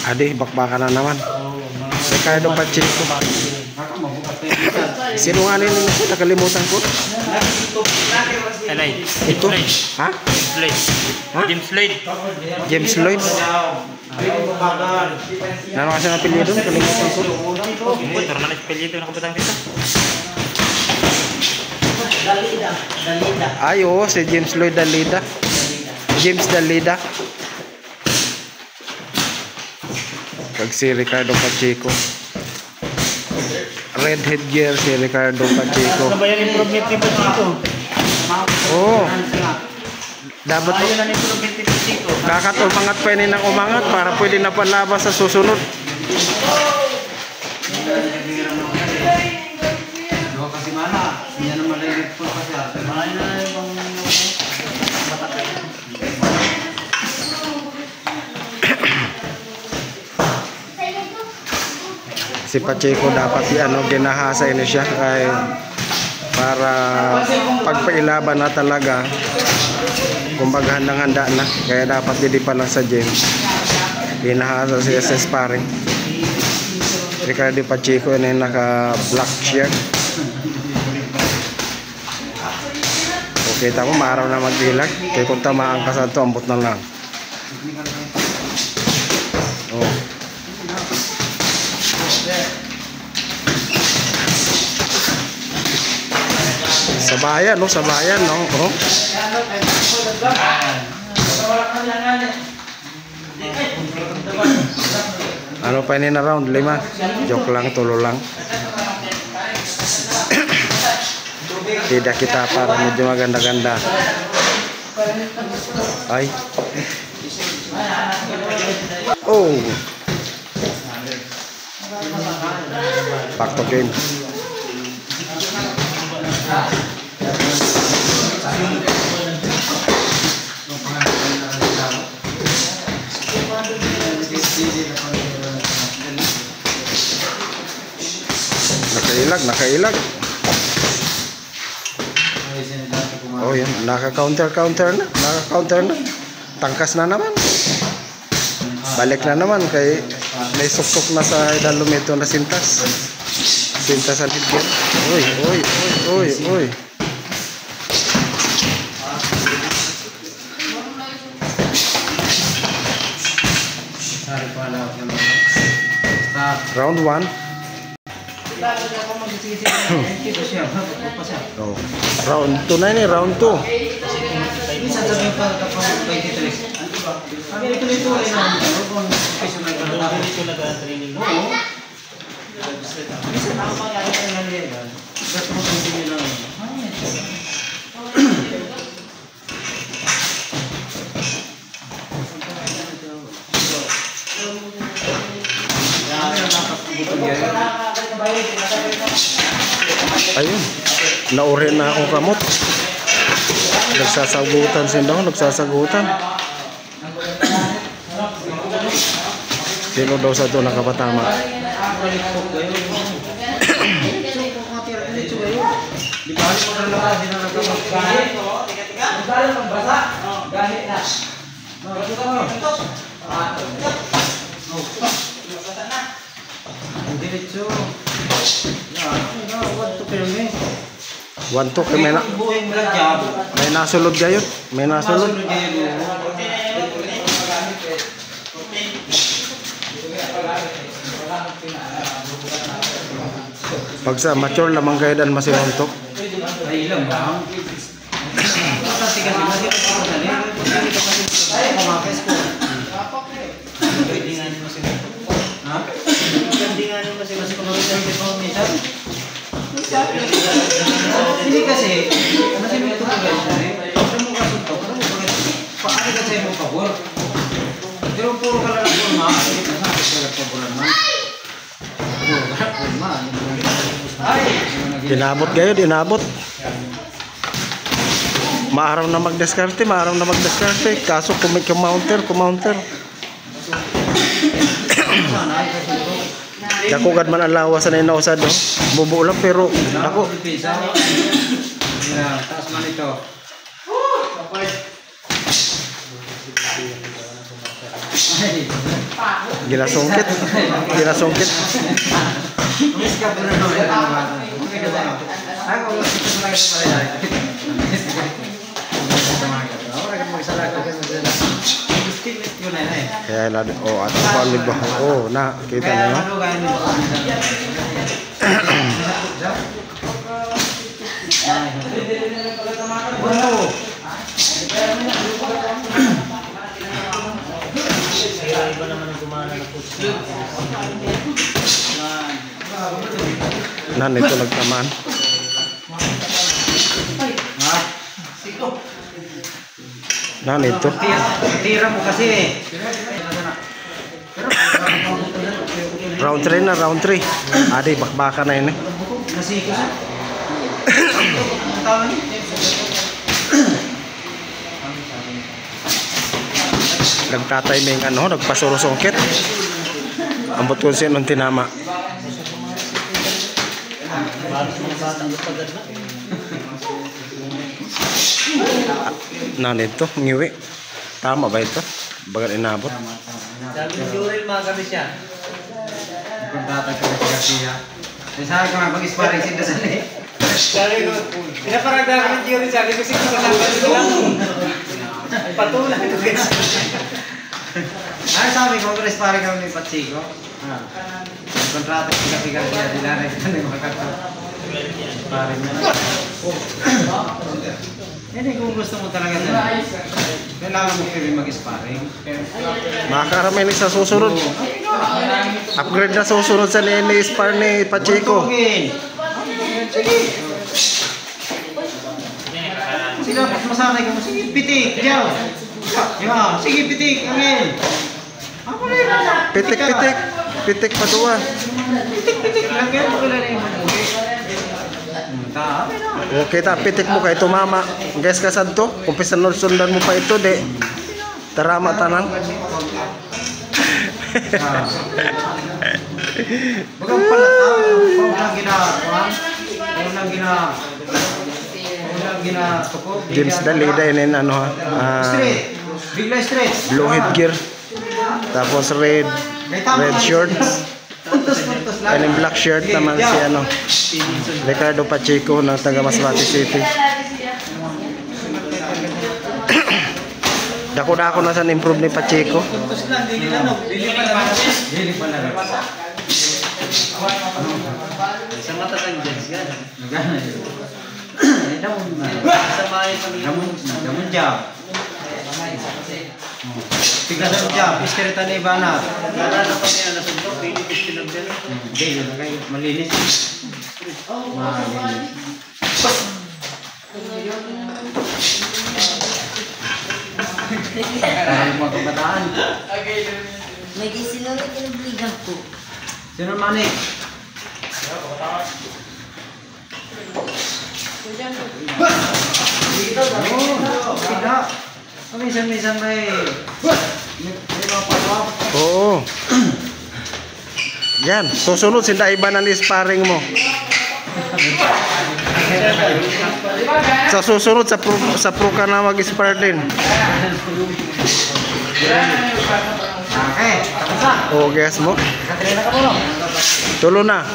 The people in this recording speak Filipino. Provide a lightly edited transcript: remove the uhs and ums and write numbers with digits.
Adi, bakbaka na naman. Ricardo Pacheco. Sinungaling nila ko, nakalimutan ko. Alay. Ito? Ha? James Lloyd. James Lloyd. Ano kasi ng apelyido? Nakalimutan ko. Normal apelyido na kabutang dito. Ay, oo, si James Lloyd Dalida. James Dalida. Kag si Ricardo Pacheco. Red headgear si Ricardo Pacheco. Ano ba yung improvement ni Pacheco? Oo. Dapat Ayun na improvement ni Pacheco. kakatulpangat pa yun ng umangat para pwede na palabas sa susunod. Kasi mana, hindi na malilit po kasi ate. Ay na ibang Si Pacheco dapat ginahasa ini siya ay para pagpailaban na talaga, kumbaga handang-handa na, kaya dapat hindi pa lang sa gym ginahasa siya sa sparring. Ricardo Pacheco na naka black shirt. Okay, tamo maaraw na magdilag kaya kung tamaan ka sa ito, ambot na lang. Oh. Sabayan, no? Sabayan, no? Oh. Ano pa ini na round? 5? Joke lang, tulo lang. Tidak kita para medyo maganda-ganda. Ay. Oh. Back to game. Nakailag. Oh yan, naka-counter na. Tangkas na naman. Balik na naman kay may suksok na sa dalumito na sintas. Sintas ang higit. Uy. Round 1. Oh. Round 2 na ini, round 2. Minsan sabi pa kapag 23. Kami ito ay na kung professional ka na dito nag-training mo. Minsan ako mag-aaral na yan. Basta mo continue lang. Ayun, naurin na akong kamot. Nagsasagutan nagsasagutan. Sino daw sa ito nakapatama? Wanto kay may nasulod gayon. May nasulod. Pag sa mature lamang kayo dan masilontok. Ay lang ba? Kasi hindi kasi kasi may ito guys sa mga suntok paano kasi mo pabor pero puro ka lang forma kasi paboran man Dinabot gayo, dinabot. Maaraw na magdiskarte, kaso kumounter. Dako gad man ang lawas na inausad, no? Bubo lang pero dako. Taas man ito. Ginasungkit. Ginasungkit. Miss ka po na naman. Ay, kung gusto ko lang ito pala. Kaya na oh at paano ba? Oh, na kita na yun. Nan ito nagtaman. Nan ito. Tira mo kasi eh. Round 3 na, round 3. Adi, bakbaka na yun eh. Nasiko siya. Ang tawag niya? Nagtatay may ano, nagpasurusungkit. Ambot ko siya nung tinama. Nan ito, ngiwi. Tama ba ito? Bagal inabot. Sabi ni Jurel, mga kami siya. Kontrata ka na siya. Sabi ko nga, pag-sparring sinda sa li. Sabi ko, pinaparagdagan ng Jurel, sabi ko, sige, kasama nito lang. Patulan ko guys. Ay, sabi ko, pag-sparring kami ni Patsiko. Kontrata ka na siya, dilanay ka na makakato. Sparring na. Hindi, kung gusto mo talaga dyan, kailangan mo kayo mag-sparring. Makakarami ni sa susunod. Upgrade na susunod sa ni spar ni Pacheco. Sige. Sige, mas masanay ka mo. Sige, pitik. Diyaw. Yeah, sige, pitik. Angin. Ako na yun. Pitik, pitik. Pitik pa duwa. Pitik. Lagyan mo kailan na yung mabuhi. Okay ta, pitik mo kay tumama. Guys ka sadto, kung sundan mo pa ito, de. Tarama tanan. Bagang palataw. Huwag lang ginatukod. James Dalida yun ano ha. Straight. Bigla straight. Blue head gear. Tapos red shorts. Puntos lang. And yung black shirt naman si ano, Ricardo Pacheco ng taga Masbate City. Dako-dako na sa improve ni Pacheco. Puntos lang. Dili pala. Sa mata kang Jens, yan. Nagana yun. Damon job. Tigasan job. Iskeritan ni Ibanat. Wala na pa niya nasundok, pinipis pinagdala. Hindi, yun na kayo. Malinis. Malinis. Ay, mga kabataan. May gisinunod kinabligan ko. Sino manik? Tidak. Minsan-minsan may mga follow-up. Oo. Yan, susunod sinda iba ng sparring mo. Sa susunod sa pro ka na mag-spar din. Okay, tapos na. Oo, guess mo. Katrina ka po, no? Tulo na.